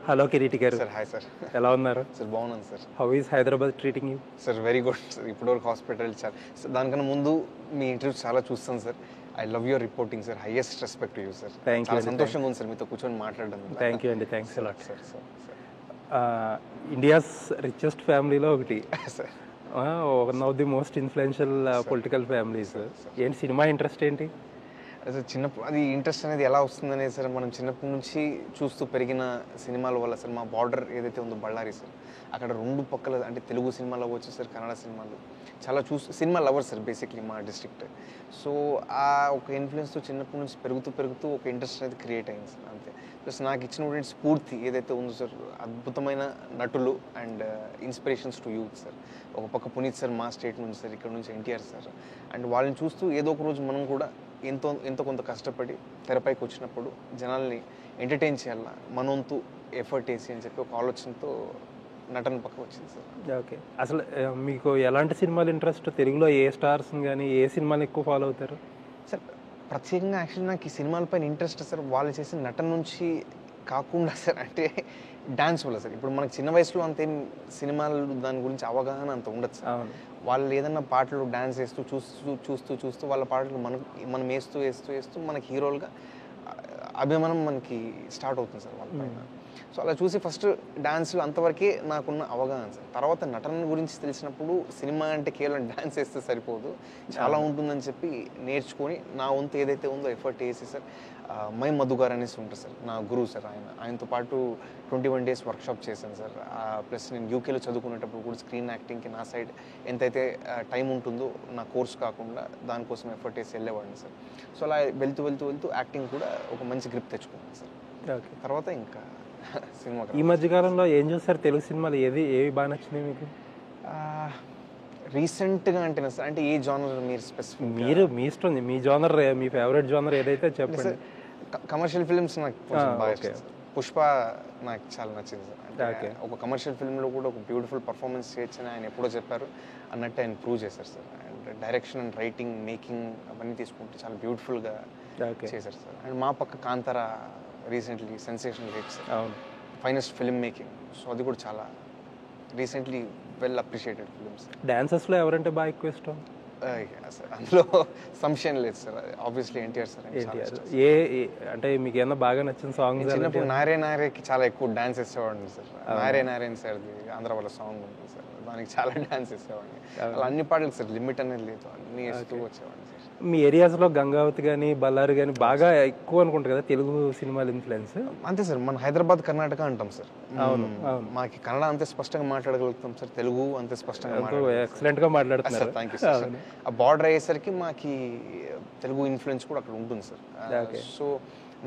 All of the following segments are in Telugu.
హలో కిరీటి గారు, సార్ హాయ్ సార్. ఎలా ఉన్నారు? సార్ బాగున్నాను sir. How is Hyderabad treating you? Sir very good sir. ఇప్పటివరకు హాస్పిటల్ సార్ దానికన్నా ముందు మీ ఇంటర్వ్యూ చాలా చూస్తాను sir. I love your reporting sir. Highest respect you sir. Thank you. చాలా సంతోషంగా ఉంది సార్ మీతో కూర్చొని మాట్లాడడం. థ్యాంక్ యూ అండి, thanks a lot. Sir sir India's richest ఫ్యామిలీలో ఒకటి, sir one of the most influential political families. ఏంటి సినిమా ఇంట్రెస్ట్ ఏంటి? అదే చిన్నప్పుడు అది ఇంట్రెస్ట్ అనేది ఎలా వస్తుందనేది సార్, మనం చిన్నప్పటి నుంచి చూస్తూ పెరిగిన సినిమాల వల్ల సార్. మా బార్డర్ ఏదైతే ఉందో బళ్ళారి సార్, అక్కడ రెండు పక్కల అంటే తెలుగు సినిమాలు అవ్వచ్చు సార్, కన్నడ సినిమాలు చాలా సినిమా లవర్ సార్ బేసిక్లీ మా డిస్ట్రిక్ట్. సో ఆ ఒక ఇన్ఫ్లుయెన్స్తో చిన్నప్పటి నుంచి పెరుగుతూ ఒక ఇంట్రెస్ట్ అనేది క్రియేట్ అయింది సార్, అంతే. ప్లస్ నాకు ఇచ్చినటువంటి స్ఫూర్తి ఏదైతే ఉందో సార్, అద్భుతమైన నటులు and inspirations to youth sir. ఒక పక్క పునీత్ సార్ మా స్టేట్ నుంచి సార్, ఇక్కడ నుంచి ఎన్టీఆర్ సార్. అండ్ వాళ్ళని చూస్తూ ఏదో ఒక రోజు మనం కూడా ఎంతో కొంత కష్టపడి తెరపైకి వచ్చినప్పుడు జనాల్ని ఎంటర్టైన్ చేయాలా, మనొంతు ఎఫర్ట్ వేసి అని చెప్పి ఒక ఆలోచనతో నటన పక్క వచ్చింది సార్. ఓకే, అసలు మీకు ఎలాంటి సినిమాలు ఇంట్రెస్ట్? తెలుగులో ఏ స్టార్స్ని కానీ ఏ సినిమాని ఎక్కువ ఫాలో అవుతారు సార్? ప్రత్యేకంగా యాక్చువల్లీ నాకు ఈ సినిమాలపైన ఇంట్రెస్ట్ సార్ వాళ్ళు చేసిన నటన నుంచి కాకుండా సార్, అంటే డ్యాన్స్ వల్ల సార్. ఇప్పుడు మనకి చిన్న వయసులో అంతేం సినిమాలు దాని గురించి అవగాహన అంత ఉండదు సార్. వాళ్ళు ఏదన్నా పాటలు డ్యాన్స్ వేస్తూ చూస్తూ వాళ్ళ పాటలు మనం వేస్తూ మనకి హీరోలుగా అభిమానం మనకి స్టార్ట్ అవుతుంది సార్ వాళ్ళ పైన. సో అలా చూసి ఫస్ట్ డాన్స్లు అంతవరకే నాకున్న అవగాహన సార్. తర్వాత నటన గురించి తెలిసినప్పుడు సినిమా అంటే కేవలం డాన్స్ వేస్తే సరిపోదు, చాలా ఉంటుందని చెప్పి నేర్చుకొని నా వంతు ఏదైతే ఉందో ఎఫర్ట్ వేసి సార్. మై మధు గారు అనేసి ఉంటారు సార్, నా గురువు సార్. ఆయనతో పాటు 21 days వర్క్షాప్ చేశాను సార్. ప్లస్ నేను యూకేలో చదువుకునేటప్పుడు కూడా స్క్రీన్ యాక్టింగ్కి నా సైడ్ ఎంతైతే టైం ఉంటుందో నా కోర్స్ కాకుండా దానికోసం ఎఫర్ట్ వేసి వెళ్ళేవాడిని సార్. సో అలా వెళ్తూ యాక్టింగ్ కూడా ఒక మంచి గ్రిప్ తెచ్చుకున్నాను సార్. ఓకే, తర్వాత ఇంకా సినిమా. ఈ మధ్యకాలంలో ఏం చూస్తారు తెలుగు సినిమాలు? ఏవి బాగా నచ్చినాయి మీకు రీసెంట్గా అంటేనా సార్? అంటే ఏ జానర్ మీరు స్పెసిఫిక్? మీ ఇష్టం, మీ జానర్, మీ ఫేవరెట్ జానర్ ఏదైతే చెప్పండి. కమర్షియల్ ఫిల్మ్స్ నాకు బాగా ఇష్టం సార్. పుష్ప నాకు చాలా నచ్చింది సార్. అంటే ఒక కమర్షియల్ ఫిల్మ్లో కూడా ఒక బ్యూటిఫుల్ పర్ఫార్మెన్స్ చేయొచ్చని ఆయన ఎప్పుడో చెప్పారు అన్నట్టు ఆయన ప్రూవ్ చేశారు sir. And direction and writing making అవన్నీ తీసుకుంటే చాలా బ్యూటిఫుల్గా చేశారు సార్. అండ్ మా పక్క Kantara recently sensational hit sir, finest film making. So అది కూడా చాలా రీసెంట్లీ వెల్ అప్రిషియేటెడ్ ఫిల్మ్స్. డాన్సెస్లో ఎవరంటే బాగా ఎక్కువ ఇష్టం? సార్ అందులో సంశయం లేదు సార్, ఆబ్వియస్లీ ఎన్టీఆర్ సార్. అంటే మీకు ఏమన్నా బాగా నచ్చిన సాంగ్? చిన్నప్పుడు నారేకి చాలా ఎక్కువ డాన్స్ వేసేవాడిని సార్. నారేన్ సార్ది ఆంధ్ర వాళ్ళ సాంగ్ ఉంటుంది సార్, దానికి చాలా డాన్స్ వేసేవాడిని. అలా అన్ని పాటలు సార్, లిమిట్ అనేది లేదు, అన్ని వేస్తూ వచ్చేవాడిని సార్. మీ ఏరియాస్లో గంగావతి కానీ బళ్ళారి కానీ బాగా ఎక్కువ అనుకుంటారు కదా తెలుగు సినిమాల ఇన్ఫ్లుయెన్స్? అంతే సార్, మన హైదరాబాద్ కర్ణాటక అంటాం సార్. అవును, మాకు కన్నడ అంతే స్పష్టంగా మాట్లాడగలుగుతాం సార్, తెలుగు అంతే స్పష్టంగా ఎక్సలెంట్గా మాట్లాడుతున్నారు. Thank you sir. ఆ బార్డర్ అయ్యేసరికి మాకు తెలుగు ఇన్ఫ్లుయెన్స్ కూడా అక్కడ ఉంటుంది సార్. సో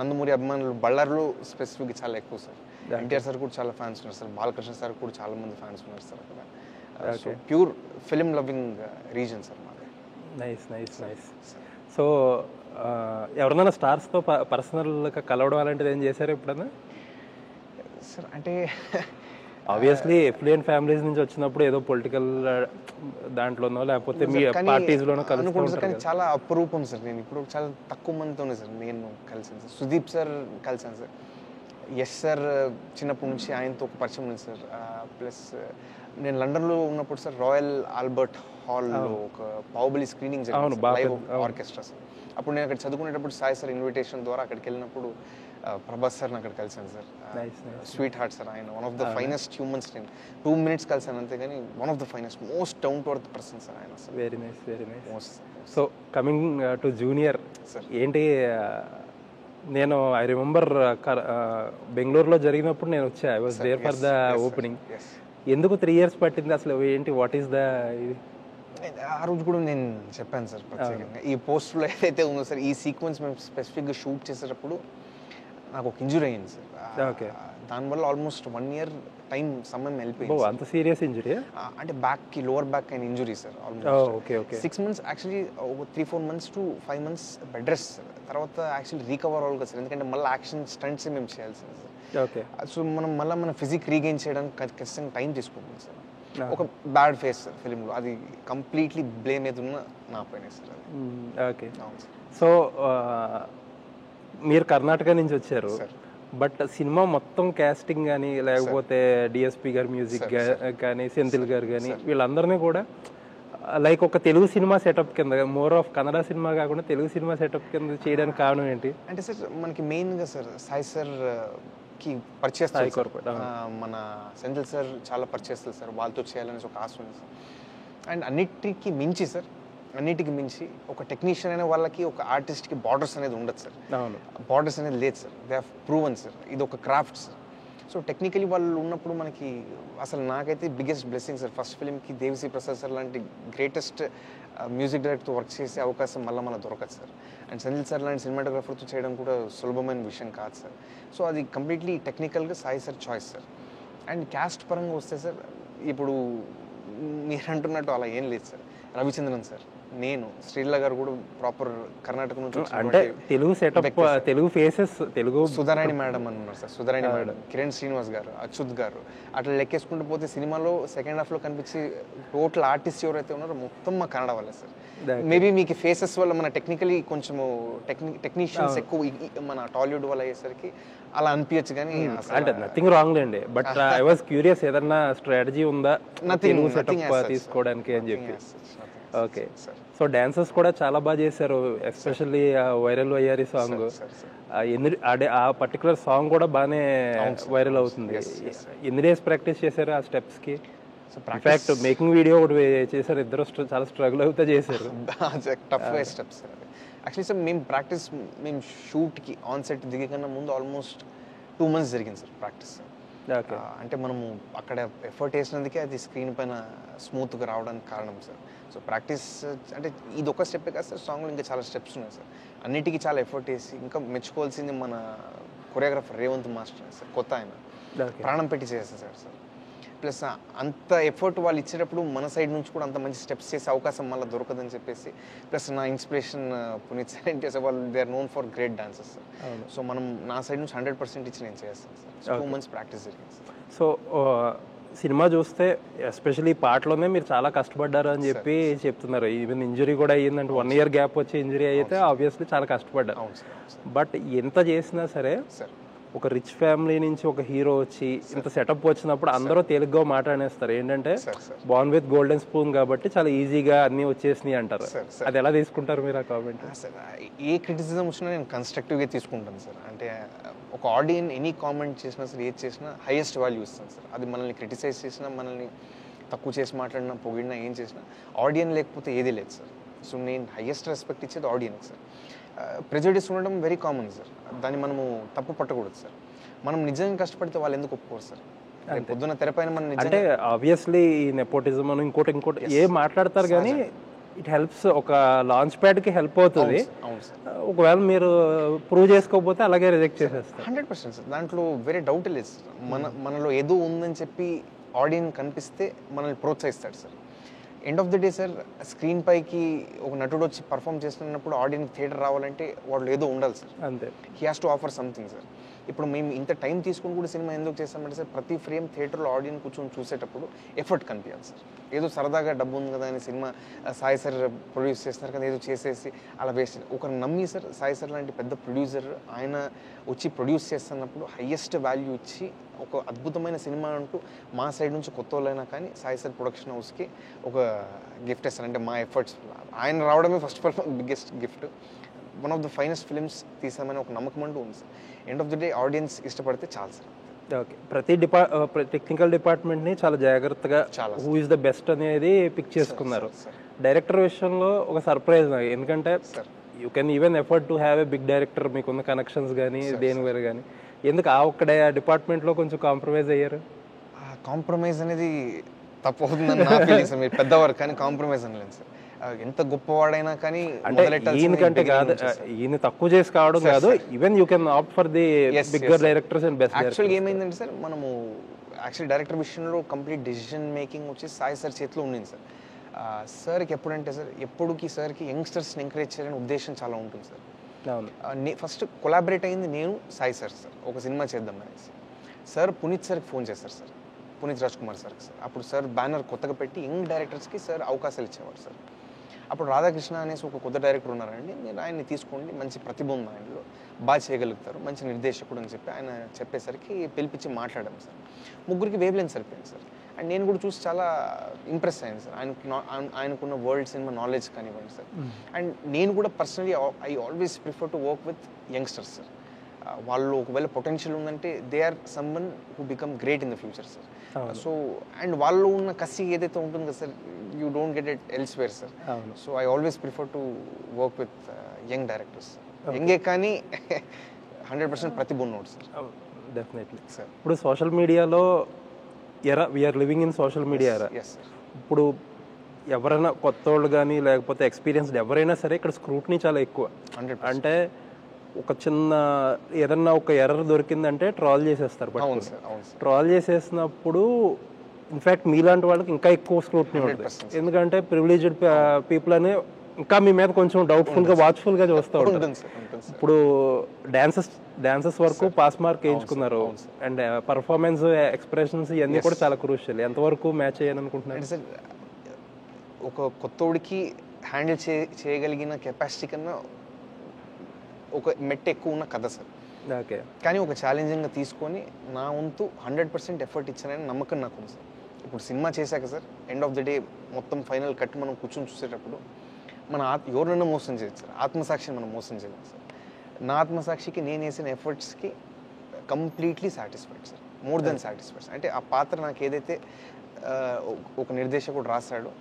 నందమూరి అభిమానులు బళ్ళారిలో స్పెసిఫిక్గా చాలా ఎక్కువ సార్. ఎన్టీఆర్ సార్ కూడా చాలా ఫ్యాన్స్ ఉన్నారు సార్, బాలకృష్ణ సార్ కూడా చాలా మంది ఫ్యాన్స్ ఉన్నారు సార్ అక్కడ. So pure film loving reason sir మాది. నైస్. సో ఎవరినైనా స్టార్స్తో పర్సనల్గా కలవడం అలాంటిది ఏం చేశారు ఎప్పుడన్నా సార్? అంటే ఆబ్వియస్లీ ఎఫ్లూయెంట్ ఫ్యామిలీస్ నుంచి వచ్చినప్పుడు ఏదో పొలిటికల్ దాంట్లోనో లేకపోతే మీ పార్టీస్లోనో కలుసుకుంటారు, కానీ చాలా అపురూపం సార్. నేను ఇప్పుడు చాలా తక్కువ మందితోనే సార్ నేను కలిసాను సార్. సుదీప్ సార్ కలిసాను సార్. ఎస్ సార్ చిన్నప్పటి నుంచి ఆయనతో ఒక పరిచయం ఉంది సార్. ప్లస్ నేను లండన్లో ఉన్నప్పుడు సార్ రాయల్ ఆల్బర్ట్ హాల్లో ఒక బాహుబలి స్క్రీనింగ్ జరిగింది, లైవ్ ఆర్కెస్ట్రా సార్. అప్పుడు నేను అక్కడ చదువుకునేటప్పుడు సాయి సార్ ఇన్విటేషన్ ద్వారా అక్కడికి వెళ్ళినప్పుడు ప్రభాస్ సార్ని అక్కడ కలిసాను సార్. స్వీట్ హార్ట్ సార్ ఆయన, one of the finest humans. నేను 2 minutes కలిసాను అంతేగాని one of the finest, most down to earth person sir ఆయన. Very nice. So coming to junior sir, ఏంటి నేను ఐ రిమెంబర్ బెంగళూరులో జరిగినప్పుడు నేను వచ్చా, I was there for the opening. ఎందుకు 3 years పట్టింది అసలు? ఏంటి, వాట్ ఈస్ ద ఇది? ఆ రోజు కూడా నేను చెప్పాను సార్ ప్రత్యేకంగా. ఈ పోస్ట్లో ఏదైతే ఉందో సార్, ఈ సీక్వెన్స్ మేము స్పెసిఫిక్గా షూట్ చేసేటప్పుడు నాకు ఒక ఇంజురీ అయింది సార్. దానివల్ల ఆల్మోస్ట్ 1 year టైం సమయం వెళ్ళిపోయింది. అంత సీరియస్ ఇంజురీ? అంటే బ్యాక్కి, లోవర్ బ్యాక్ అయిన injury sir. Almost 6 months, actually 3-4 months to 5 months bed rest sir. తర్వాత యాక్చువల్లీ రీకవర్ అవ్వాలి కదా సార్, ఎందుకంటే మళ్ళీ యాక్షన్ స్టంట్స్ మేము చేయాల్సింది సార్. సో మనం మళ్ళీ మన ఫిజిక్ రీగెయిన్ చేయడానికి ఖచ్చితంగా టైం తీసుకుంటుంది సార్. ఒక బ్యాడ్ ఫేస్ సార్ ఫిలింలో, అది కంప్లీట్లీ బ్లేమ్ ఏది ఉన్నా నా పైన సార్ అది. ఓకే. సో మీరు కర్ణాటక నుంచి వచ్చారు, బట్ సినిమా మొత్తం కాస్టింగ్ కానీ లేకపోతే డిఎస్పి గారు మ్యూజిక్ కానీ సెంథిల్ గారు కానీ వీళ్ళందరినీ కూడా లైక్ ఒక తెలుగు సినిమా సెటప్ కింద మోర్ ఆఫ్ కన్నడ సినిమా కాకుండా తెలుగు సినిమా సెటప్ కింద చేయడానికి కారణం ఏంటి? అంటే సార్ మనకి మెయిన్గా సార్ సాయి సార్ కి పరిచయస్తారు, మన సెంథిల్ సార్ చాలా పరిచయస్తారు సార్, వాళ్ళతో చేయాలనేసి ఒక ఆశ ఉంది సార్. అండ్ అన్నిటికీ మించి ఒక టెక్నీషియన్ అనే వాళ్ళకి ఒక ఆర్టిస్ట్కి బార్డర్స్ అనేది ఉండదు సార్. బార్డర్స్ అనేది లేదు sir. They have proven sir, ఇది ఒక క్రాఫ్ట్ సార్. సో టెక్నికలీ వాళ్ళు ఉన్నప్పుడు మనకి అసలు నాకైతే బిగ్గెస్ట్ బ్లెస్సింగ్ సార్. ఫస్ట్ ఫిలింకి దేవిశ్రీ ప్రసాద్ సార్ లాంటి గ్రేటెస్ట్ మ్యూజిక్ డైరెక్టర్తో వర్క్ చేసే అవకాశం మళ్ళీ దొరకదు సార్. అండ్ సంజిల్ సార్ లాంటి సినిమాటోగ్రాఫర్తో చేయడం కూడా సులభమైన విషయం కాదు సార్. సో అది కంప్లీట్లీ టెక్నికల్గా Sai sir choice sir. And caste పరంగా వస్తే సార్, ఇప్పుడు మీరు అంటున్నట్టు అలా ఏం లేదు సార్. రవిచంద్రన్ సార్, నేను, శ్రీల గారు కూడా ప్రాపర్ కర్ణాటక నుంచి అంటే Telugu setup, Telugu faces, Telugu Sudharani madam అని ఉన్నారు సార్. సుధారాణి మేడం, కిరణ్ శ్రీనివాస్ గారు, అచ్యుత్ గారు, అట్లా లెక్కేసుకుంటూ పోతే సినిమాలో సెకండ్ హాఫ్లో కనిపించి టోటల్ ఆర్టిస్ట్ ఎవరైతే ఉన్నారో మొత్తం మా కన్నడ వాళ్ళే సార్. మేబీ మీకు ఫేసెస్ వల్ల మన టెక్నికలీ కొంచెము టెక్నీషియన్స్ ఎక్కువ మన టాలీవుడ్ వల్ల అయ్యేసరికి అలా అనిపించచ్చు, కానీ అంటే నథింగ్ రాంగ్ అండి. బట్ ఐ వాజ్ క్యూరియస్ ఏదన్నా స్ట్రాటజీ ఉందా తెలుగు సెటప్ తీసుకోవడానికి అని చెప్పి. ఓకే, సో డాన్సర్స్ కూడా చాలా బాగా చేశారు, ఎస్పెషల్లీ వైరల్ అయ్యారి సాంగ్. ఆ పర్టికులర్ సాంగ్ కూడా బాగానే వైరల్ అవుతుంది. ఎన్ని డేస్ ప్రాక్టీస్ చేశారు ఆ స్టెప్స్కి? ఇన్ఫాక్ట్ మేకింగ్ వీడియో ఒకటి చేశారు, ఇద్దరు చాలా స్ట్రగుల్ అవుతా చేశారు. Tough steps actually sir. మేము షూట్కి ఆన్ సెట్ దిగే కన్నా ముందు ఆల్మోస్ట్ 2 months జరిగింది సార్ ప్రాక్టీస్. అంటే మనము అక్కడ ఎఫర్ట్ వేసినందుకే అది స్క్రీన్ పైన స్మూత్గా రావడానికి కారణం సార్. సో ప్రాక్టీస్ అంటే ఇది ఒక స్టెప్పే కాదు సార్, సాంగ్లో ఇంకా చాలా స్టెప్స్ ఉన్నాయి సార్. అన్నిటికీ చాలా ఎఫర్ట్ వేసి, ఇంకా మెచ్చుకోవాల్సింది మన కొరియోగ్రాఫర్ రేవంత్ మాస్టర్ సార్, కొత్త ఆయన, ప్రాణం పెట్టి చేస్తారు సార్. ప్లస్ అంత ఎఫర్ట్ వాళ్ళు ఇచ్చేటప్పుడు మన సైడ్ నుంచి కూడా అంత మంచి స్టెప్స్ చేసే అవకాశం మళ్ళీ దొరకదని చెప్పేసి, ప్లస్ నా ఇన్స్పిరేషన్ పునీత్ సార్ ఏం చేసే వాళ్ళు, they are known for great dancers sir. So మనం నా సైడ్ నుంచి 100% ఇచ్చి నేను చేస్తాను సార్. 2 months ప్రాక్టీస్ జరిగింది సార్. సో సినిమా చూస్తే ఎస్పెషల్లీ పాటలోనే మీరు చాలా కష్టపడ్డారు అని చెప్పి చెప్తున్నారు. ఈవెన్ ఇంజరీ కూడా అయ్యిందంటే 1 year గ్యాప్ వచ్చి ఇంజరీ అయితే ఆబ్వియస్లీ చాలా కష్టపడ్డారు. బట్ ఎంత చేసినా సరే ఒక రిచ్ ఫ్యామిలీ నుంచి ఒక హీరో వచ్చి ఇంత సెటప్ వచ్చినప్పుడు అందరూ తెలుగుగా మాట్లాడేస్తారు. ఏంటంటే బార్న్ విత్ గోల్డెన్ స్పూన్ కాబట్టి చాలా ఈజీగా అన్నీ వచ్చేసినాయి అంటారు. అది ఎలా తీసుకుంటారు మీరు ఆ కామెంట్? ఏ క్రిటిసిజం వచ్చినా నేను కన్స్ట్రక్టివ్గా తీసుకుంటాను సార్. అంటే ఒక ఆడియన్స్ ఎనీ కామెంట్ చేసినా సార్, ఏది చేసినా హైయెస్ట్ వాల్యూ ఇస్తాను సార్. అది మనల్ని క్రిటిసైజ్ చేసినా, మనల్ని తక్కువ చేసి మాట్లాడినా, పొగిడినా, ఏం చేసినా ఆడియన్స్ లేకపోతే ఏదీ లేదు సార్. సో నేను హైయెస్ట్ రెస్పెక్ట్ ఇచ్చేది ఆడియన్స్ సార్. ప్రెజుడిస్ ఉండడం వెరీ కామన్ సార్, దాన్ని మనము తప్పు పట్టకూడదు సార్. మనం నిజంగా కష్టపడితే వాళ్ళు ఎందుకు ఒప్పుకోరు సార్? పొద్దున్న తెరపైన మనం అంటే ఆబ్వియస్లీ నెపోటిజం అని ఇంకోటి ఏం మాట్లాడతారు, కానీ ఇట్ హెల్ప్స్, ఒక లాంచ్ ప్యాడ్కి హెల్ప్ అవుతుంది. ఒకవేళ మీరు ప్రూవ్ చేసుకోకపోతే అలాగే రిజెక్ట్ చేసేస్తారు. 100% సార్, దాంట్లో వేరే డౌట్ లేదు సార్. మనలో ఏదో ఉందని చెప్పి ఆడియన్స్ కనిపిస్తే మనల్ని ప్రోత్సహిస్తాడు sir. End of the day sir, screen పైకి ఒక నటుడు వచ్చి పర్ఫామ్ చేస్తున్నప్పుడు ఆడియన్స్ థియేటర్ రావాలంటే వాళ్ళు ఏదో ఉండాలి సార్. అంతే, he has to offer something sir. ఇప్పుడు మేము ఇంత టైం తీసుకుని కూడా సినిమా ఎందుకు చేస్తామంటే సార్, ప్రతి ఫ్రేమ్ థియేటర్లో ఆడియన్స్ కూర్చొని చూసేటప్పుడు ఎఫర్ట్ కనిపించాలి సార్. ఏదో సరదాగా డబ్బు ఉంది కదా అని సినిమా సాయి సార్ ప్రొడ్యూస్ చేస్తున్నారు కదా ఏదో చేసేసి అలా వేస్ట్. ఒకరు నమ్మి సార్, సాయి సార్ లాంటి పెద్ద ప్రొడ్యూసర్ ఆయన వచ్చి ప్రొడ్యూస్ చేస్తున్నప్పుడు హయ్యెస్ట్ వాల్యూ ఇచ్చి ఒక అద్భుతమైన సినిమా అంటూ మా సైడ్ నుంచి కొత్త వాళ్ళైనా కానీ సాయి సార్ ప్రొడక్షన్ హౌస్కి ఒక గిఫ్ట్ ఇస్తారు. అంటే మా ఎఫర్ట్స్ ఆయన రావడమే first of all biggest gift. One of the finest films తీసామని ఒక నమ్మకం అంటూ ఉంది sir. End of the day audience ఇష్టపడితే చాలు సార్. ఓకే, ప్రతి టెక్నికల్ డిపార్ట్మెంట్ని చాలా జాగ్రత్తగా హూ ఇస్ ద బెస్ట్ అనేది పిక్ చేసుకున్నారు. డైరెక్టర్ విషయంలో ఒక సర్ప్రైజ్ నాకు, ఎందుకంటే you can even effort to have a big director, మీకున్న కనెక్షన్స్ కానీ దేని వేరు కానీ, ఎందుకు ఆ ఒక్క డిపార్ట్మెంట్లో కొంచెం కాంప్రమైజ్ అయ్యారు? కాంప్రమైజ్ అనేది తప్పు అవుతుందని నా ఫీలింగ్ సార్. మీరు పెద్దవారు కానీ కాంప్రమైజ్ అనలేదు సార్. ఎంత గొప్పవాడైనా కానీ అంటే ఈయనకంటే కాదు, ఈయన తక్కువ చేసి కావడం కాదు, even you can opt for the bigger directors and best. యాక్చువల్గా ఏమైందంటే సార్, మనము యాక్చువల్లీ డైరెక్టర్ విషయంలో కంప్లీట్ డెసిషన్ మేకింగ్ వచ్చి సాయి సార్ చేతిలో ఉండింది సార్. సార్కి ఎప్పుడంటే సార్, ఎప్పుడుకి సార్కి యంగ్స్టర్స్ని ఎంకరేజ్ చేయాలని ఉద్దేశం చాలా ఉంటుంది సార్. ఫస్ట్ కొలాబరేట్ అయింది నేను సాయి సార్ ఒక సినిమా చేద్దాం అనేసి. సార్ పునీత్ సార్కి ఫోన్ చేస్తారు సార్, పునీత్ రాజ్ కుమార్ సార్కి సార్. అప్పుడు సార్ బ్యానర్ కొత్తగా పెట్టి యంగ్ డైరెక్టర్స్కి సార్ అవకాశాలు ఇచ్చేవారు సార్. అప్పుడు రాధాకృష్ణ అనేసి ఒక కొత్త డైరెక్టర్ ఉన్నారండి, మీరు ఆయన్ని తీసుకోండి, మంచి ప్రతిభ ఉంది ఆయనలో, బాగా చేయగలుగుతారు, మంచి నిర్దేశకుడు అని చెప్పి ఆయన చెప్పేసరికి పిలిపించి మాట్లాడాం సార్. ముగ్గురికి వేవ్ లెంత్ సరిపోయింది సార్. అండ్ నేను కూడా చూసి చాలా ఇంప్రెస్ అయ్యాను సార్, ఆయనకున్న వరల్డ్ సినిమా నాలెడ్జ్ కానివ్వండి సార్. అండ్ నేను కూడా personally I always prefer to work with youngsters sir. వాళ్ళు ఒకవేళ పొటెన్షియల్ ఉందంటే they are someone who become great in the future sir. So and వాళ్ళు ఉన్న కసి ఏదైతే ఉంటుందో కదా sir, you don't get it elsewhere sir. So I always prefer to work with young directors. యంగే కానీ 100% ప్రతిభ ఉన్నోడు సార్. Definitely sir. ఇప్పుడు సోషల్ మీడియాలో we are living in social media era. ఇప్పుడు ఎవరైనా కొత్త వాళ్ళు కానీ లేకపోతే ఎక్స్పీరియన్స్డ్ ఎవరైనా సరే ఇక్కడ స్క్రూట్నీ చాలా ఎక్కువ. అంటే ఒక చిన్న ఏదన్నా ఒక ఎర్రర్ దొరికిందంటే ట్రాల్ చేసేస్తారు. ట్రాల్ చేసేసినప్పుడు ఇన్ఫ్యాక్ట్ మీలాంటి వాళ్ళకి ఇంకా ఎక్కువ స్క్రూట్నీ ఉంటుంది. ఎందుకంటే ప్రివిలేజ్డ్ పీపుల్ అని ఇంకా మీ మీద కొంచెం డౌట్ఫుల్గా వాచ్ఫుల్గా చూస్తూ ఉంటారు. ఇప్పుడు డాన్సెస్ వరకు పాస్ మార్క్ వేయించుకున్నారు. అండ్ పర్ఫార్మెన్స్ ఎక్స్ప్రెషన్స్ ఇవన్నీ కూడా చాలా క్రూషియల్. ఎంతవరకు మ్యాచ్ అయ్యాలనుకుంటున్నారు సార్? ఒక కొత్తోడికి హ్యాండిల్ చేయగలిగిన కెపాసిటీ కన్నా ఒక మెట్ ఎక్కువ ఉన్న కథ సార్. ఓకే. కానీ ఒక ఛాలెంజింగ్గా తీసుకొని నా వంతు 100% ఎఫర్ట్ ఇచ్చానని నమ్మకం నాకు ఉంది సార్. ఇప్పుడు సినిమా చేశాక sir, end of the day మొత్తం ఫైనల్ కట్ మనం కూర్చొని చూసేటప్పుడు మన ఎవరినైనా మోసం చేయొచ్చు సార్, ఆత్మసాక్షిని మనం మోసం చేయలేం సార్. నా ఆత్మసాక్షికి నేను వేసిన ఎఫర్ట్స్కి completely satisfied sir, more than satisfied. అంటే ఆ పాత్ర నాకు ఏదైతే ఒక నిర్దేశకుడు రాశాడో,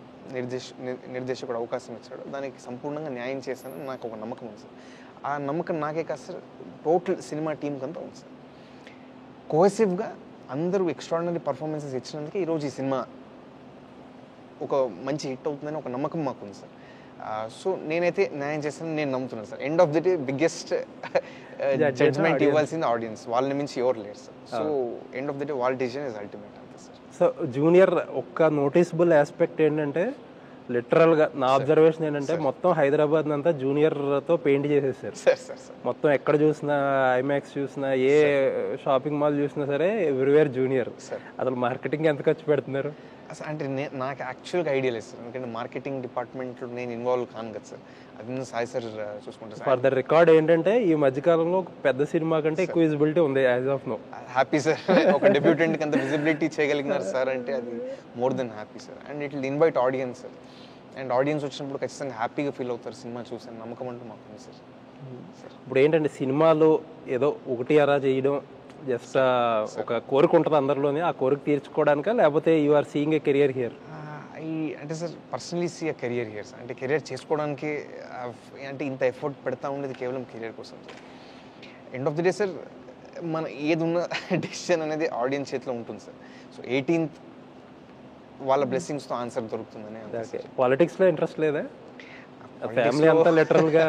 నిర్దేశకుడు అవకాశం ఇచ్చాడో దానికి సంపూర్ణంగా న్యాయం చేశానని నాకు ఒక నమ్మకం ఉంది సార్. ఆ నమ్మకం నాకే కాదు సార్, టోటల్ సినిమా టీంకి అంతా ఉంది సార్. కోహెసివ్గా అందరూ ఎక్స్ట్రాడినరీ పర్ఫార్మెన్సెస్ ఇచ్చినందుకే ఈరోజు ఈ సినిమా ఒక మంచి హిట్ అవుతుందని ఒక నమ్మకం మాకు ఉంది సార్. సో నేనైతే న్యాయం చేస్తానని నేను నమ్ముతున్నాను sir. End of the day biggest judgement ఇవ్వాల్సింది ఆడియన్స్, వాళ్ళని మించి ఎవరు లేరు sir. So end of the day వాళ్ళ డిసిజన్ ఇస్ అల్టిమేట్ అంతే సార్. సో జూనియర్ ఒక్క నోటీసబుల్ ఆస్పెక్ట్ ఏంటంటే, లిటరల్గా నా అబ్జర్వేషన్ ఏంటంటే మొత్తం హైదరాబాద్ అంతా జూనియర్తో పెయింట్ చేసేసారు. మొత్తం ఎక్కడ చూసినా, ఐమాక్స్ చూసినా, ఏ షాపింగ్ మాల్ చూసినా సరే ఎవ్రీవేర్ జూనియర్. అసలు మార్కెటింగ్ ఎంత ఖర్చు పెడుతున్నారు అసలు? అంటే నాకు యాక్చువల్గా ఐడియా లేదు సార్, ఎందుకంటే మార్కెటింగ్ డిపార్ట్మెంట్లో నేను ఇన్వాల్వ్ కాను కదా సార్, అది సాయి సార్ చూసుకుంటారు. ఫర్ ద రికార్డ్ ఏంటంటే ఈ మధ్యకాలంలో పెద్ద సినిమా కంటే ఎక్కువ విజిబిలిటీ ఉంది as of now. Happy sir, ఒక డెబ్యూటెంట్కి అంత విజిబిలిటీ చేయగలిగినారు సార్ అంటే అది more than happy sir. And it will invite audience sir. And audience వచ్చినప్పుడు ఖచ్చితంగా హ్యాపీగా ఫీల్ అవుతారు సినిమా చూసాను, నమ్మకం అంటూ మాకు ఉంది సార్. ఇప్పుడు ఏంటంటే సినిమాలో ఏదో ఒకటి అలా చేయడం జస్ట్ ఒక కోరిక ఉంటుంది అందరిలోనే, ఆ కోరిక తీర్చుకోవడానికా లేకపోతే you are seeing a career here? అంటే sir personally see a career here sir. అంటే కెరియర్ చేసుకోవడానికి అంటే ఇంత ఎఫర్ట్ పెడతా ఉండేది కేవలం కెరియర్ కోసం sir. End of the day sir మన ఏది ఉన్న డెసిషన్ అనేది ఆడియన్స్ చేతిలో ఉంటుంది సార్. సో 18th వాళ్ళ బ్లెస్సింగ్స్తో ఆన్సర్ దొరుకుతుందని. పాలిటిక్స్లో ఇంట్రెస్ట్ లేదా? ఫ్యామిలీ అంతా లిటరల్గా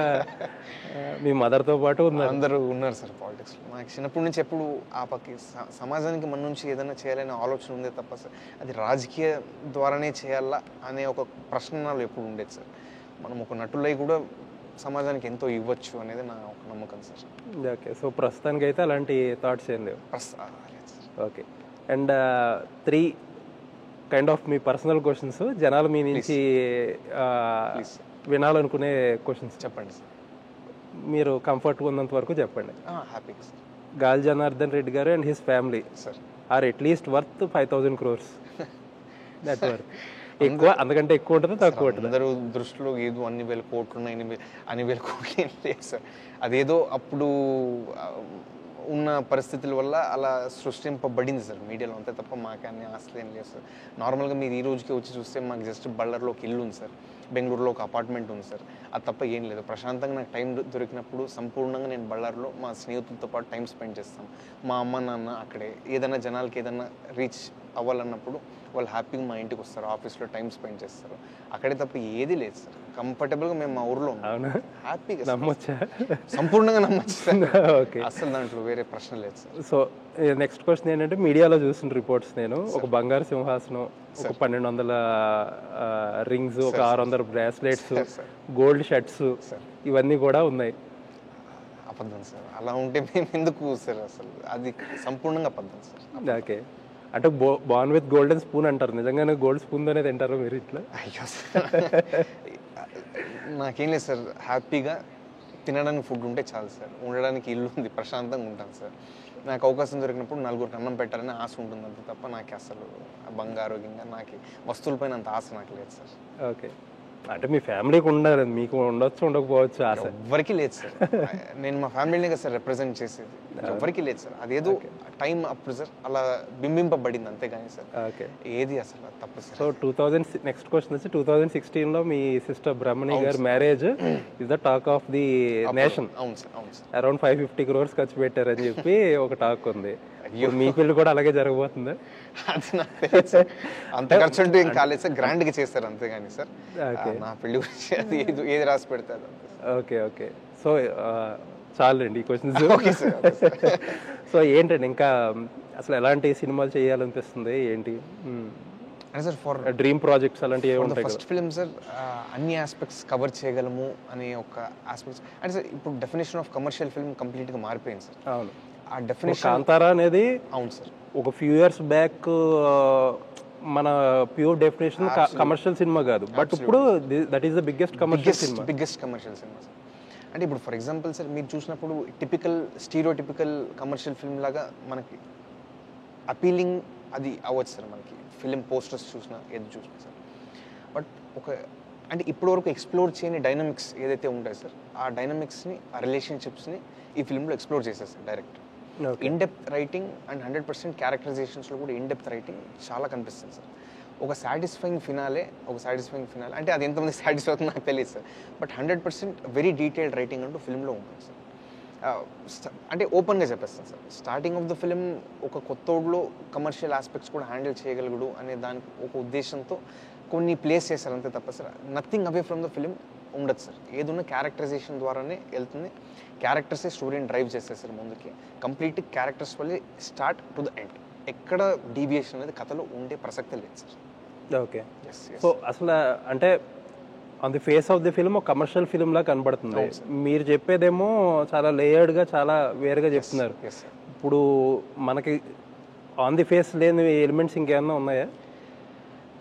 మీ మదర్తో పాటు ఉన్నారు, అందరూ ఉన్నారు సార్ పాలిటిక్స్లో. నాకు చిన్నప్పటి నుంచి ఎప్పుడు ఆ పక్క సమాజానికి మన నుంచి ఏదైనా చేయాలనే ఆలోచన ఉందే తప్ప సార్ అది రాజకీయ ద్వారానే చేయాలా అనే ఒక ప్రశ్న నాలో ఎప్పుడు ఉండేది సార్. మనం ఒక నటులై కూడా సమాజానికి ఎంతో ఇవ్వచ్చు అనేది నా ఒక నమ్మకం సార్. ఓకే. సో ప్రస్తుతానికి అయితే అలాంటి థాట్స్ ఏం లేవు? Okay. And 3 kind of me personal questions, జనాలు మీ నుంచి వినాలనుకునే క్వశ్చన్స్ చెప్పండి సార్. మీరు కంఫర్ట్గా ఉన్నంత వరకు చెప్పండి. హ్యాపీగా సార్. గాలి Janardhan Reddy garu and his family sir are at least worth 5,000 crores. That worth ఎక్కువ, అందుకంటే ఎక్కువ ఉంటుంది తక్కువ ఉంటుంది? అందరూ దృష్టిలో ఏదో అన్ని వేల కోట్లు ఉన్నాయి, అన్ని వేల కోట్లు ఏం లేదు సార్. అదేదో అప్పుడు ఉన్న పరిస్థితుల వల్ల అలా సృష్టింపబడింది సార్ మీడియాలో, అంతే తప్ప మాకు అన్ని ఆస్తులు ఏం లేదు సార్. నార్మల్గా మీరు ఈ రోజుకి వచ్చి చూస్తే మాకు జస్ట్ బళ్ళర్లో ఒక ఇల్లు ఉంది సార్, బెంగళూరులో ఒక అపార్ట్మెంట్ ఉంది సార్, అది తప్ప ఏం లేదు. ప్రశాంతంగా నాకు టైం దొరికినప్పుడు సంపూర్ణంగా నేను బళ్ళార్లో మా స్నేహితులతో పాటు టైం స్పెండ్ చేస్తాం. మా అమ్మ నాన్న అక్కడే, ఏదైనా జనాలకి ఏదైనా రీచ్ అవ్వాలన్నప్పుడు వాళ్ళు హ్యాపీగా మా ఇంటికి వస్తారు, ఆఫీస్లో టైం స్పెండ్ చేస్తారు, అక్కడే తప్ప ఏది లేదు సార్. కంఫర్టబుల్గా మేము మా ఊర్లో హ్యాపీగా నమ్మొచ్చా? సంపూర్ణంగా నమ్మచ్చు సార్. అసలు దాంట్లో వేరే ప్రశ్న లేదు సార్. సో నెక్స్ట్ క్వశ్చన్ ఏంటంటే, మీడియాలో చూసిన రిపోర్ట్స్ నేను ఒక బంగారు సింహాసనం, ఒక 1200 రింగ్స్, ఒక 600 బ్రాస్లెట్స్, గోల్డ్ షర్ట్స్ ఇవన్నీ కూడా ఉన్నాయి. అబద్ధం సార్. అలా ఉంటే మేము ఎందుకు సార్? అసలు అది సంపూర్ణంగా అబద్ధం సార్. ఓకే. అంటే బాన్ విత్ గోల్డెన్ స్పూన్ అంటారు, నిజంగానే గోల్డ్ స్పూన్ తోనే తింటారు మీరు ఇట్లా? అయ్యో నాకేం లేదు సార్, హ్యాపీగా తినడానికి ఫుడ్ ఉంటే చాలు సార్, ఉండడానికి ఇల్లు ఉంది, ప్రశాంతంగా ఉంటాను సార్. నాకు అవకాశం దొరికినప్పుడు నలుగురికి అన్నం పెట్టాలని ఆశ ఉంటుంది అంతే తప్ప నాకు అసలు బంగారోగ్యంగా నాకు వస్తువులపైన అంత ఆశ నాకు లేదు సార్. ఓకే, అంటే మీ ఫ్యామిలీకి ఉండాలి, మీకు ఉండొచ్చు ఉండకపోవచ్చు ఆశ. ఎవ్వరికి లేదు సార్. నేను మా ఫ్యామిలీనే కదా సార్ రిప్రజెంట్ చేసేది, ఎవ్వరికి లేదు సార్. అదేదో టైం అప్పుడు సార్ అలా బింబింపబడింది అంతేగాని సార్ ఓకే ఏది అసలు తప్పు సార్. సో 2000 నెక్స్ట్ క్వశ్చన్ వచ్చి 2016లో మీ సిస్టర్ బ్రహ్మణి గారి marriage is the talk of the nation. అవును సార్, అవును సార్. అరౌండ్ 550 crores ఖర్చు పెట్టారని చెప్పి ఒక టాక్ ఉంది. మీ పెళ్లి కూడా అలాగే జరగబోతుందా? అది నాకు తెలియదు సార్, అంత ఖర్చు అంటే ఏం కాలేదు సార్, గ్రాండ్గా చేస్తారు అంతేగాని సార్ నా పెళ్లి గురించి అది ఏది రాసి పెడతారు. ఓకే ఓకే, సో చాలండి ఈ క్వశ్చన్స్. Okay sir. సో ఏంటండి ఇంకా అసలు ఎలాంటి సినిమాలు చేయాలనిపిస్తుంది ఏంటి? అంటే సార్ ఫర్ డ్రీమ్ ప్రాజెక్ట్స్ అలాంటివి ఏముంటాయి? ఫస్ట్ ఫిల్మ్ సార్ అన్ని ఆస్పెక్ట్స్ కవర్ చేయగలము అనే ఒక ఆస్పెక్ట్స్. అంటే సార్ ఇప్పుడు డెఫినేషన్ ఆఫ్ కమర్షియల్ ఫిల్మ్ కంప్లీట్గా మారిపోయింది సార్. అవును, ఆ డెఫినేషన్ కాంతారా అనేది అవును సార్ ఒక ఫ్యూ ఇయర్స్ బ్యాక్ మన ప్యూర్ డెఫినేషన్ కమర్షియల్ సినిమా కాదు, బట్ ఇప్పుడు that is the biggest commercial cinema. Biggest commercial cinema sir. అంటే ఇప్పుడు ఫర్ ఎగ్జాంపుల్ సార్ మీరు చూసినప్పుడు టిపికల్ స్టీరియోటిపికల్ కమర్షియల్ ఫిల్మ్ లాగా మనకి అపీలింగ్ అది అవ్వచ్చు సార్, మనకి ఫిలిం పోస్టర్స్ చూసినా ఏది చూసినా సార్. బట్ ఒక అంటే ఇప్పటివరకు ఎక్స్ప్లోర్ చేయని డైనమిక్స్ ఏదైతే ఉంటాయో సార్, ఆ డైనమిక్స్ని ఆ రిలేషన్షిప్స్ని ఈ ఫిల్మ్లో ఎక్స్ప్లోర్ చేశారు sir direct. In depth writing and 100% క్యారెక్టరైజేషన్స్లో కూడా ఇన్ డెప్త్ రైటింగ్ చాలా కనిపిస్తుంది సార్. ఒక సాటిస్ఫైయింగ్ ఫినాలే అంటే అది ఎంతమంది సాటిస్ఫై అవుతుందో నాకు తెలియదు sir, but 100% very detailed writing అంటూ ఫిల్మ్లో ఉంటుంది సార్. అంటే ఓపెన్గా చెప్పేస్తాను sir, starting of the film ఒక కొత్తోడులో కమర్షియల్ ఆస్పెక్ట్స్ కూడా హ్యాండిల్ చేయగలగడు అనే దానికి ఒక ఉద్దేశంతో కొన్ని ప్లేస్ చేశారు అంతే తప్ప sir nothing away from the film ఉండదు సార్. ఏదున్న క్యారెక్టరైజేషన్ ద్వారానే వెళ్తుంది, క్యారెక్టర్సే స్టోరీని డ్రైవ్ చేస్తారు సార్ ముందుకి. కంప్లీట్ క్యారెక్టర్స్ వల్లే స్టార్ట్ టు ద ఎండ్, ఎక్కడ డీవియేషన్ అనేది కథలో ఉండే ప్రసక్తి లేదు సార్. ఓకే, సో అసలు అంటే on the face of the film ఒక కమర్షియల్ ఫిల్మ్ లా కనబడుతుంది, మీరు చెప్పేదేమో చాలా లేయర్డ్గా చాలా వేరుగా చెప్తున్నారు. ఇప్పుడు మనకి ఆన్ ది ఫేస్ లేని ఎలిమెంట్స్ ఇంకేమన్నా ఉన్నాయా?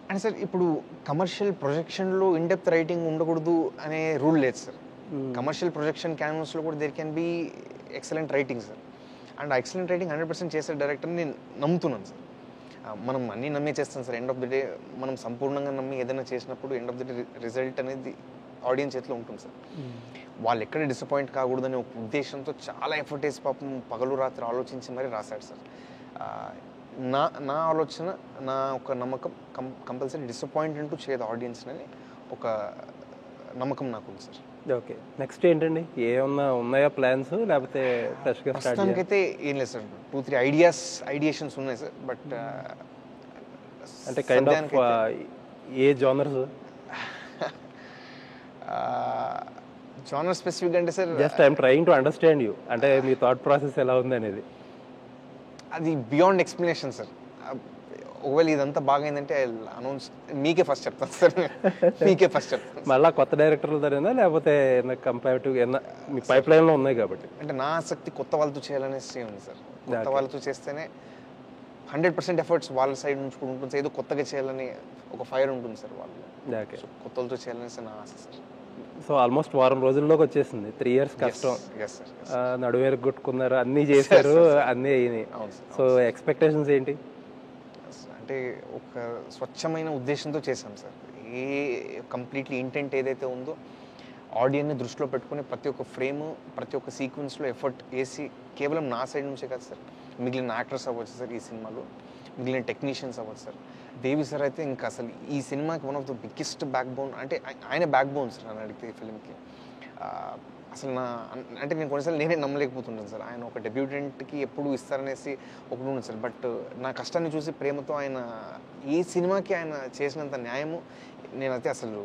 అంటే సార్ ఇప్పుడు కమర్షియల్ ప్రొజెక్షన్లో ఇన్ డెప్త్ రైటింగ్ ఉండకూడదు అనే రూల్ లేదు సార్. కమర్షియల్ ప్రొజెక్షన్ క్యాన్వస్లో కూడా there can be excellent writing sir. And ఆ ఎక్సలెంట్ రైటింగ్ 100% చేసే డైరెక్టర్ని నేను నమ్ముతున్నాను సార్. మనం అన్నీ నమ్మే చేస్తాం sir, end of the day మనం సంపూర్ణంగా నమ్మి ఏదైనా చేసినప్పుడు end of the day result అనేది ఆడియన్స్ చేతిలో ఉంటుంది సార్. వాళ్ళు ఎక్కడ డిసప్పాయింట్ కాకూడదనే ఒక ఉద్దేశంతో చాలా ఎఫర్ట్ వేసి పాపం పగలు రాత్రి ఆలోచించి మరీ రాశాడు సార్. నా ఆలోచన, నా ఒక నమ్మకం కంపల్సరీ డిసప్పాయింట్ అంటూ చేయదు ఆడియన్స్ అని ఒక నమ్మకం నాకు ఉంది సార్. ఓకే, నెక్స్ట్ ఏంటండి, ఏమన్నా ఉన్నాయా ప్లాన్స్ లేకపోతే ఫ్రెష్గా స్టార్ట్? ప్రస్తుతానికైతే ఏం లేదు సార్, 2-3 ఐడియాషన్స్ ఉన్నాయి సార్, బట్ అంటే kind of a genres? Genre specific అంటే sir just I'm trying to understand you, అంటే మీ థాట్ ప్రాసెస్ ఎలా ఉంది అనేది. అది బియాండ్ ఎక్స్ప్లెనేషన్ సార్. ఒకవేళ ఇదంతా బాగైందంటే అనౌన్స్ మీకే ఫస్ట్ చెప్తాను సార్, మీకే ఫస్ట్ చెప్తాను. మళ్ళీ కొత్త డైరెక్టర్ల దగ్గర లేకపోతే కంపారిటివ్ మీ పైప్ లైన్లో ఉన్నాయి కాబట్టి? అంటే నా ఆసక్తి కొత్త వాళ్ళతో చేయాలనేసి ఉంది సార్. కొత్త వాళ్ళతో చేస్తేనే 100% ఎఫర్ట్స్ వాళ్ళ సైడ్ నుంచి కూడా ఉంటుంది. ఏదో కొత్తగా చేయాలని ఒక ఫైర్ ఉంటుంది సార్ వాళ్ళు. ఓకే, కొత్త వాళ్ళతో చేయాలనేసి నా ఆశ సార్. సో ఆల్మోస్ట్ వారం రోజుల్లోకి వచ్చేసింది. 3 years కష్టం, నడువేరు కొట్టుకున్నారు, అన్నీ చేశారు, అన్నీ అయినాయి. సో ఎక్స్పెక్టేషన్స్ ఏంటి? అంటే ఒక స్వచ్ఛమైన ఉద్దేశంతో చేశాం సార్. ఏ కంప్లీట్లీ ఇంటెంట్ ఏదైతే ఉందో ఆడియన్ని దృష్టిలో పెట్టుకుని ప్రతి ఒక్క ఫ్రేమ్, ప్రతి ఒక్క సీక్వెన్స్లో ఎఫర్ట్ వేసి, కేవలం నా సైడ్ నుంచే కాదు సార్, మిగిలిన యాక్టర్స్ అవ్వచ్చు సార్, ఈ సినిమాలో మిగిలిన టెక్నీషియన్స్ అవ్వచ్చు సార్. దేవి సార్ అయితే ఇంకా అసలు ఈ సినిమాకి one of the biggest back bone, అంటే ఆయన బ్యాక్ బోన్ సార్ అని అడిగితే ఈ ఫిల్మ్కి. అసలు అంటే నేను కొన్నిసార్లు నేనే నమ్మలేకపోతుంటాను సార్. ఆయన ఒక డెబ్యూటెంట్కి ఎప్పుడు ఇస్తారనేసి ఒకటి ఉంది సార్, బట్ నా కష్టాన్ని చూసి ప్రేమతో ఆయన ఈ సినిమాకి ఆయన చేసినంత న్యాయము నేనైతే అసలు.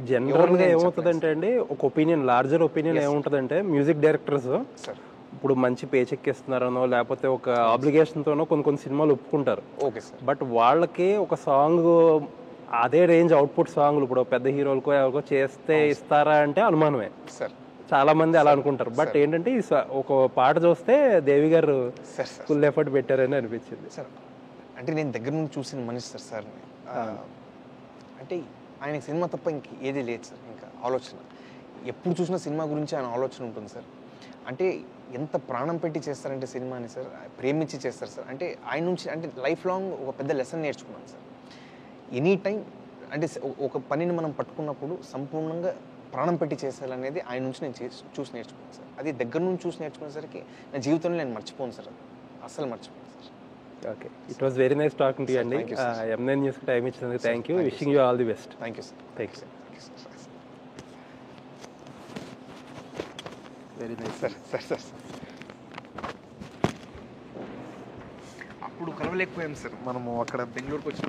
జనరల్గా ఏమవుతుందంటే అండి, ఒక ఒపీనియన్, లార్జర్ ఒపీనియన్ ఏముంటుందంటే, మ్యూజిక్ డైరెక్టర్స్ సార్ ఇప్పుడు మంచి పే చెక్ ఇస్తున్నారనో లేకపోతే ఒక ఆబ్లిగేషన్తోనో కొన్ని సినిమాలు ఒప్పుకుంటారు. ఓకే సార్, బట్ వాళ్ళకి ఒక సాంగ్ అదే రేంజ్ అవుట్పుట్ సాంగ్లు ఇప్పుడు పెద్ద హీరోలకో ఎవరికో చేస్తే ఇస్తారా అంటే అనుమానమే సార్. చాలా మంది అలా అనుకుంటారు. బట్ ఏంటంటే ఒక పాట చూస్తే దేవి గారు ఫుల్ ఎఫర్ట్ పెట్టారని అనిపించింది సార్. అంటే నేను దగ్గర నుండి చూసిన మనిషి సార్. అంటే ఆయనకి సినిమా తప్ప ఇంక ఏది లేదు సార్. ఇంకా ఆలోచన ఎప్పుడు చూసినా సినిమా గురించి ఆయన ఆలోచన ఉంటుంది సార్. అంటే ఎంత ప్రాణం పెట్టి చేస్తారంటే సినిమాని సార్, ప్రేమించి చేస్తారు సార్. అంటే ఆయన నుంచి అంటే లైఫ్ లాంగ్ ఒక పెద్ద లెసన్ నేర్చుకున్నాను సార్. ఎనీ టైం అంటే ఒక పనిని మనం పట్టుకున్నప్పుడు సంపూర్ణంగా ప్రాణం పెట్టి చేసేయాలనేది ఆయన నుంచి నేను చూసి నేర్చుకున్నాను సార్. అది దగ్గర నుంచి చూసి నేర్చుకునేసరికి నా జీవితంలో నేను మర్చిపోను సార్, అది అస్సలు మర్చిపోను sir. Okay, it was very nice talking to you అండి. M9 న్యూస్కి టైం ఇచ్చినందుకు thank you. Wishing you all the best. Thank you sir. Thank you. Very nice sir. Sir sir అప్పుడు కలవలేకపోయాం సార్ మనము అక్కడ బెంగళూరుకి వచ్చి